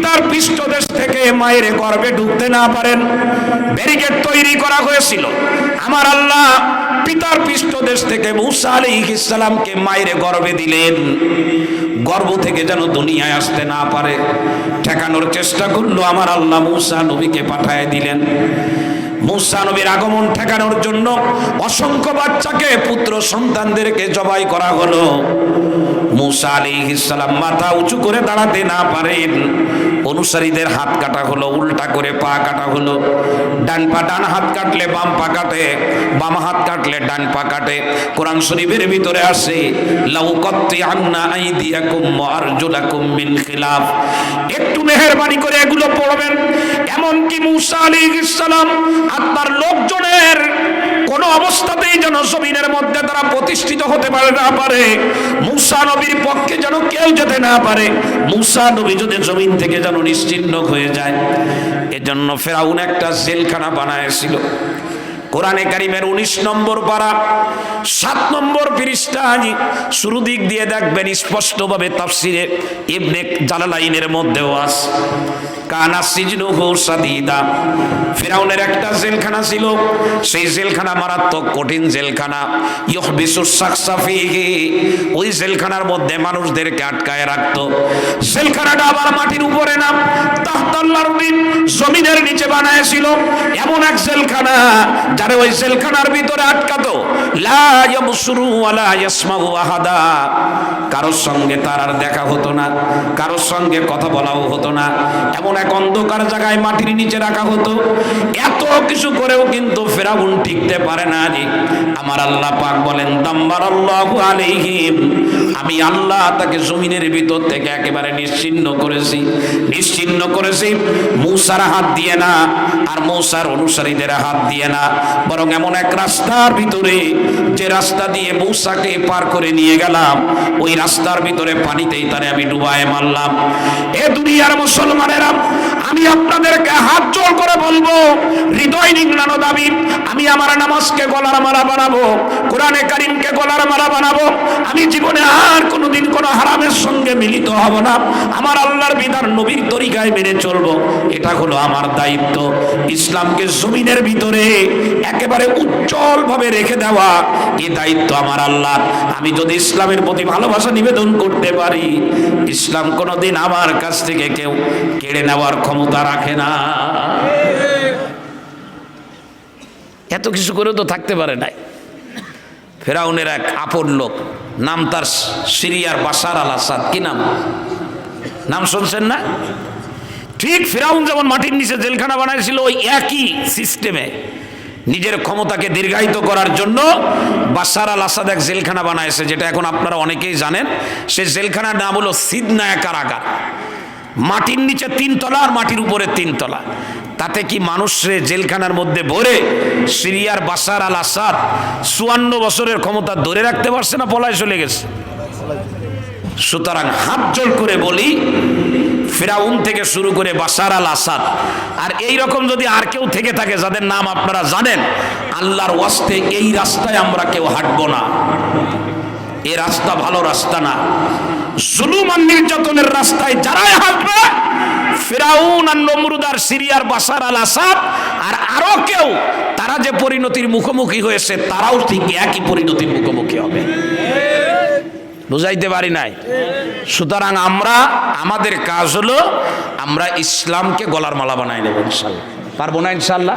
পিতার পৃষ্ঠদেশ থেকে মায়ের গর্ভে ঢুকতে না পারেন, ব্যারিকেড তৈরি করা হয়েছিল। আমার আল্লাহ পিতার পৃষ্ঠদেশ থেকে মূসা আলাইহিস সালামকে মায়ের গর্ভে দিলেন, গর্ভ থেকে যেন দুনিয়ায় আসতে না পারে। ঠেকানোর চেষ্টা করলো, আমার আল্লাহ মূসা নবীকে পাঠায় দিলেন। মূসা নবীর আগমন ঠেকানোর জন্য অসংখ্য বাচ্চাকে, পুত্র সন্তানদেরকে জবাই করা হলো। মূসা আলাইহিস সালাম মাথা উঁচু করে দাঁড়াতে না পারেন, অনুসারীদের হাত কাটা হলো, উল্টা করে পা কাটা হলো। ডান হাত কাটলে বাম পা কাটে, বাম হাত কাটলে ডান পা কাটে। কোরআন শরীফের ভিতরে আসে লাউ কাত্তিআন্না আইদিয়াকুম ওয়া আরজুলাকুম মিন খিলাফ। একটু মেহেরবানি করে এগুলো পড়বেন। এমনকি মূসা আলাইহিস সালাম আপনার লোকজনের কোন অবস্থাতেই যেন জমিনের মধ্যে তারা প্রতিষ্ঠিত হতে পারে না পারে, মূসা নবীর পক্ষে যেন কেউ যেতে না পারে, মূসা নবী যদি জমিন থেকে যেন নিশ্চিহ্ন হয়ে যায়। এজন্য ফেরাউন একটা জেলখানা বানায়েছিল। কোরআনে কারিমের 19 নম্বর পারা 7 নম্বর পৃষ্ঠায় শুরু দিক দিয়ে দেখবেন স্পষ্টভাবে তাফসিরে ইবনে জালালাইনের মধ্যেও আছে, কানা সিজনুহু সাদীদা। ফিরাউনের একটা জেলখানা ছিল, সেই জেলখানা মারাত্মক কঠিন জেলখানা। ইউহবিসুস শাখসা ফীহি, ওই জেলখানার মধ্যে মানুষদেরকে আটকায় রাখতো। জেলখানাটা আবার মাটির উপরে না, তাহতাল আরদি, জমিনের নিচে বানায়ছিল। এমন এক জেলখানা যারা ওই জেলখানার ভিতরে আটকাতো, লা ইয়াবসুরু ওয়ালা ইয়াসমাউ আহাদা, কারোর সঙ্গে তার আর দেখা হতো না, কারোর সঙ্গে কথা বলাও হতো না। এমন এক অন্ধকার জায়গায় মাটির নিচে রাখা হতো। এত কিছু করেও কিন্তু ফেরাউন টিকতে পারে না। আমার আল্লাহ পাক বলেন দাম্মারাল্লাহু আলাইহিম, আমি আল্লাহ তাকে জমিনের ভিতর থেকে একেবারে নিশ্চিহ্ন করেছি, নিশ্চিহ্ন করেছি। মূসার হাত দিয়ে না, আর মূসার অনুসারীদের হাত দিয়ে না, বরং এমন এক রাস্তার ভিতরে, যে রাস্তা দিয়ে মূসাকে পার করে নিয়ে গেলাম, ওই রাস্তার ভিতরে পানিতেই তারে আমি ডুবায় মারলাম। এ দুনিয়ার মুসলমানেরা, আমি আপনাদেরকে হাত জোড় করে বলবো, হৃদয় নিংড়ানো দাবি, আমি আমার নামাজকে গলার মালা বানাবো, কোরআনে কারিমকে গলার মালা বানাবো। আমি জীবনে আর কোনোদিন কোনো হারামের সঙ্গে মিলিত হব না, আমার আল্লাহর বিধান নবীর তরিকায় মেনে চলবো। এটা হলো আমার দায়িত্ব। ইসলামকে জমিনের ভিতরে একেবারে উজ্জ্বল ভাবে রেখে দেওয়া, এই দায়িত্ব আমার আল্লাহ। আমি যদি ইসলামের প্রতি ভালোবাসা নিবেদন করতে পারি, ইসলাম কোনোদিন আমার কাছ থেকে কেউ কেড়ে নেওয়ার ক্ষমতা রাখে না। এত কিছু করেও তো থাকতে পারে নাই। ফেরাউনের এক আপন লোক, নাম তার সিরিয়ার বাশার আল আসাদ। কি নাম? নাম শুনছেন না? ঠিক ফেরাউন যেমন মাটির নিচে জেলখানা বানাইছিল, ওই একই সিস্টেমে নিজের ক্ষমতাকে দীর্ঘায়িত করার জন্য বাশার আল আসাদ এক জেলখানা বানাইছে, যেটা এখন আপনারা অনেকেই জানেন। সে জেলখানার নাম হলো সিদনায়া কারাগার। মাটির নিচে 3 তলা আর মাটির উপরে 3 তলা। তাতে কি মানুষরে জেলখানার মধ্যে ভরে সিরিয়ার বাশার আল আসাদ 54 বছরের ক্ষমতা ধরে রাখতে পারছে না, পলায় চলে গেছে। সুতরাং হাত জোড় করে বলি, ফিরাউন থেকে শুরু করে বাশার আল আসাদ, আর এই রকম যদি আর কেউ থেকে থাকে যাদের নাম আপনারা জানেন, আল্লাহর ওয়াস্তে এই রাস্তায় আমরা কেউ হাঁটবো না। এই রাস্তা ভালো রাস্তা না। জুলুম আর নির্যাতনের রাস্তায় যারাই হাঁটবে, ফিরাউন আর নমরুদ আর সিরিয়ার বাশার আল আসাদ আর আরো কেউ, তারা যে পরিণতির মুখোমুখি হয়েছে, তারাও ঠিক একই পরিণতির মুখোমুখি হবে। বুঝাইতে পারি নাই? সুতরাং আমরা, আমাদের কাজ হলো আমরা ইসলামকে গলার মালা বানাই নেব। ইনশাল্লাহ পারবো না? ইনশাল্লাহ।